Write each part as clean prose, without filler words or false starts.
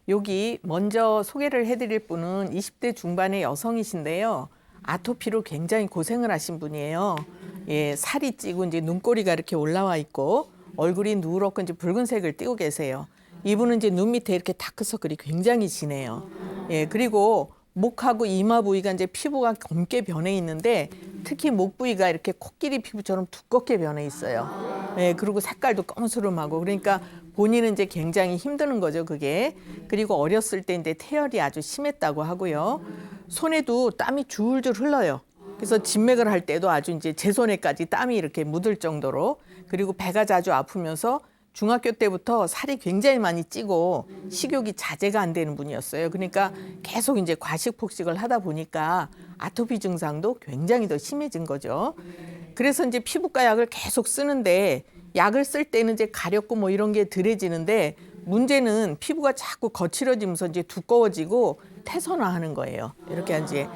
여기 먼저 소개를 해드릴 분은 20대 중반의 여성이신데요. 아토피로 굉장히 고생을 하신 분이에요. 예, 살이 찌고 이제 눈꼬리가 이렇게 올라와 있고 얼굴이 누렇고 이제 붉은색을 띠고 계세요. 이분은 이제 눈 밑에 이렇게 다크서클이 굉장히 진해요. 예, 그리고 목하고 이마 부위가 이제 피부가 검게 변해 있는데 특히 목 부위가 이렇게 코끼리 피부처럼 두껍게 변해 있어요. 예, 그리고 색깔도 검은스름하고 그러니까 본인은 이제 굉장히 힘드는 거죠, 그게. 그리고 어렸을 때 이제 태열이 아주 심했다고 하고요. 손에도 땀이 줄줄 흘러요. 그래서 진맥을 할 때도 아주 이제 제 손에까지 땀이 이렇게 묻을 정도로 그리고 배가 자주 아프면서 중학교 때부터 살이 굉장히 많이 찌고 식욕이 자제가 안 되는 분이었어요. 그러니까 계속 이제 과식 폭식을 하다 보니까 아토피 증상도 굉장히 더 심해진 거죠. 그래서 이제 피부과 약을 계속 쓰는데 약을 쓸 때는 이제 가렵고 뭐 이런 게 덜해지는데 문제는 피부가 자꾸 거칠어지면서 이제 두꺼워지고 태선화하는 거예요. 이렇게 이제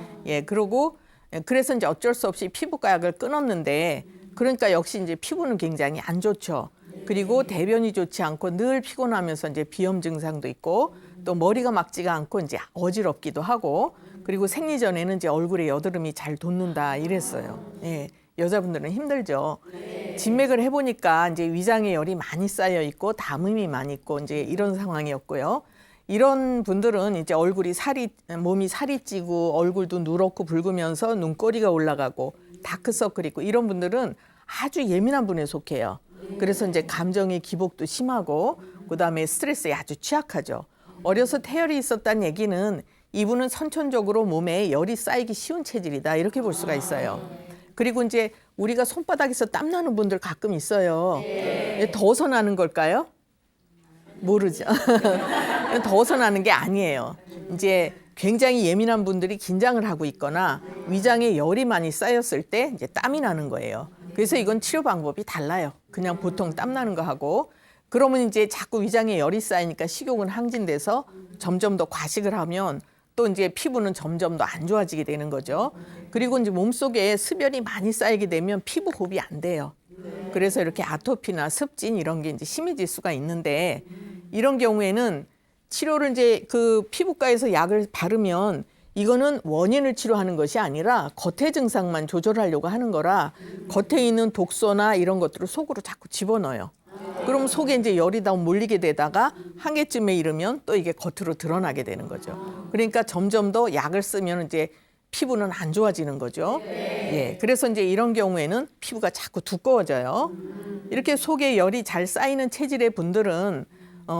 그러고 그래서 이제 어쩔 수 없이 피부과 약을 끊었는데 그러니까 역시 이제 피부는 굉장히 안 좋죠. 그리고 대변이 좋지 않고 늘 피곤하면서 이제 비염 증상도 있고 또 머리가 막지가 않고 이제 어지럽기도 하고 그리고 생리 전에는 이제 얼굴에 여드름이 잘 돋는다 이랬어요. 예, 여자분들은 힘들죠. 진맥을 해보니까 이제 위장에 열이 많이 쌓여 있고 담음이 많이 있고 이제 이런 상황이었고요. 이런 분들은 이제 몸이 살이 찌고 얼굴도 누렇고 붉으면서 눈꼬리가 올라가고 다크서클 있고 이런 분들은 아주 예민한 분에 속해요. 그래서 이제 감정의 기복도 심하고 그다음에 스트레스에 아주 취약하죠. 어려서 태열이 있었다는 얘기는 이분은 선천적으로 몸에 열이 쌓이기 쉬운 체질이다 이렇게 볼 수가 있어요. 그리고 이제 우리가 손바닥에서 땀 나는 분들 가끔 있어요. 더워서 나는 걸까요? 모르죠. 더워서 나는 게 아니에요. 이제 굉장히 예민한 분들이 긴장을 하고 있거나 위장에 열이 많이 쌓였을 때 이제 땀이 나는 거예요. 그래서 이건 치료 방법이 달라요. 그냥 보통 땀 나는 거 하고 그러면 이제 자꾸 위장에 열이 쌓이니까 식욕은 항진돼서 점점 더 과식을 하면 또 이제 피부는 점점 더 안 좋아지게 되는 거죠. 그리고 이제 몸속에 습열이 많이 쌓이게 되면 피부 호흡이 안 돼요. 그래서 이렇게 아토피나 습진 이런 게 이제 심해질 수가 있는데 이런 경우에는 치료를 이제 그 피부과에서 약을 바르면 이거는 원인을 치료하는 것이 아니라 겉의 증상만 조절하려고 하는 거라 겉에 있는 독소나 이런 것들을 속으로 자꾸 집어넣어요. 그럼 속에 이제 열이 다 몰리게 되다가 한계쯤에 이르면 또 이게 겉으로 드러나게 되는 거죠. 그러니까 점점 더 약을 쓰면 이제 피부는 안 좋아지는 거죠. 예, 그래서 이제 이런 경우에는 피부가 자꾸 두꺼워져요. 이렇게 속에 열이 잘 쌓이는 체질의 분들은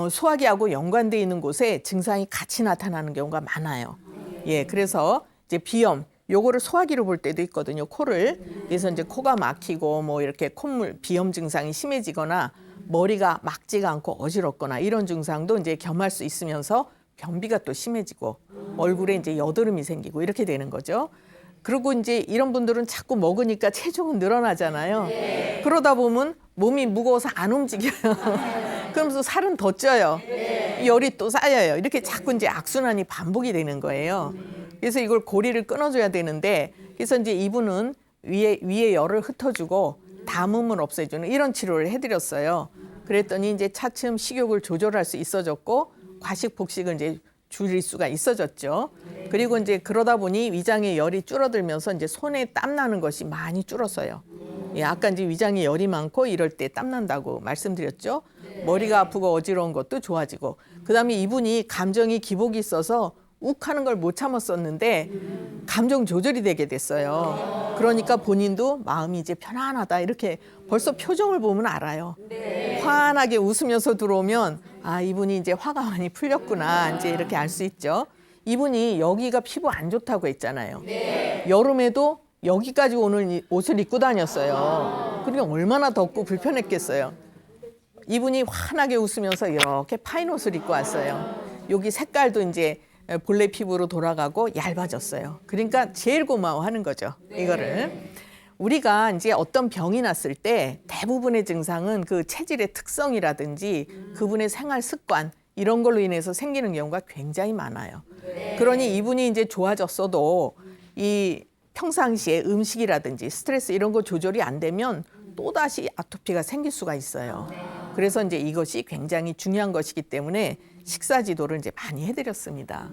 소화기하고 연관돼 있는 곳에 증상이 같이 나타나는 경우가 많아요. 예, 그래서 이제 비염, 요거를 소화기로 볼 때도 있거든요. 코를. 그래서 이제 코가 막히고 뭐 이렇게 콧물 비염 증상이 심해지거나 머리가 막지가 않고 어지럽거나 이런 증상도 이제 겸할 수 있으면서 변비가 또 심해지고 얼굴에 이제 여드름이 생기고 이렇게 되는 거죠. 그리고 이제 이런 분들은 자꾸 먹으니까 체중은 늘어나잖아요. 그러다 보면 몸이 무거워서 안 움직여요. 그러면서 살은 더 쪄요. 열이 또 쌓여요. 이렇게 자꾸 이제 악순환이 반복이 되는 거예요. 그래서 이걸 고리를 끊어줘야 되는데 그래서 이제 이분은 위에 열을 흩어주고 담음을 없애주는 이런 치료를 해드렸어요. 그랬더니 이제 차츰 식욕을 조절할 수 있어졌고 과식 폭식을 이제 줄일 수가 있어졌죠. 그리고 이제 그러다 보니 위장의 열이 줄어들면서 이제 손에 땀 나는 것이 많이 줄었어요. 예, 아까 이제 위장에 열이 많고 이럴 때 땀 난다고 말씀드렸죠. 머리가 아프고 어지러운 것도 좋아지고 그다음에 이분이 감정이 기복이 있어서 욱하는 걸 못 참았었는데 감정 조절이 되게 됐어요. 그러니까 본인도 마음이 이제 편안하다 이렇게 벌써 표정을 보면 알아요. 환하게 웃으면서 들어오면 아 이분이 이제 화가 많이 풀렸구나 이제 이렇게 알 수 있죠. 이분이 여기가 피부 안 좋다고 했잖아요. 여름에도 여기까지 오는 옷을 입고 다녔어요. 그러니까 얼마나 덥고 불편했겠어요. 이분이 환하게 웃으면서 이렇게 파인 옷을 입고 왔어요. 여기 색깔도 이제 본래 피부로 돌아가고 얇아졌어요. 그러니까 제일 고마워하는 거죠. 이거를. 우리가 이제 어떤 병이 났을 때 대부분의 증상은 그 체질의 특성이라든지 그분의 생활 습관 이런 걸로 인해서 생기는 경우가 굉장히 많아요. 그러니 이분이 이제 좋아졌어도 이 평상시에 음식이라든지 스트레스 이런 거 조절이 안 되면 또다시 아토피가 생길 수가 있어요. 그래서 이제 이것이 굉장히 중요한 것이기 때문에 식사 지도를 이제 많이 해드렸습니다.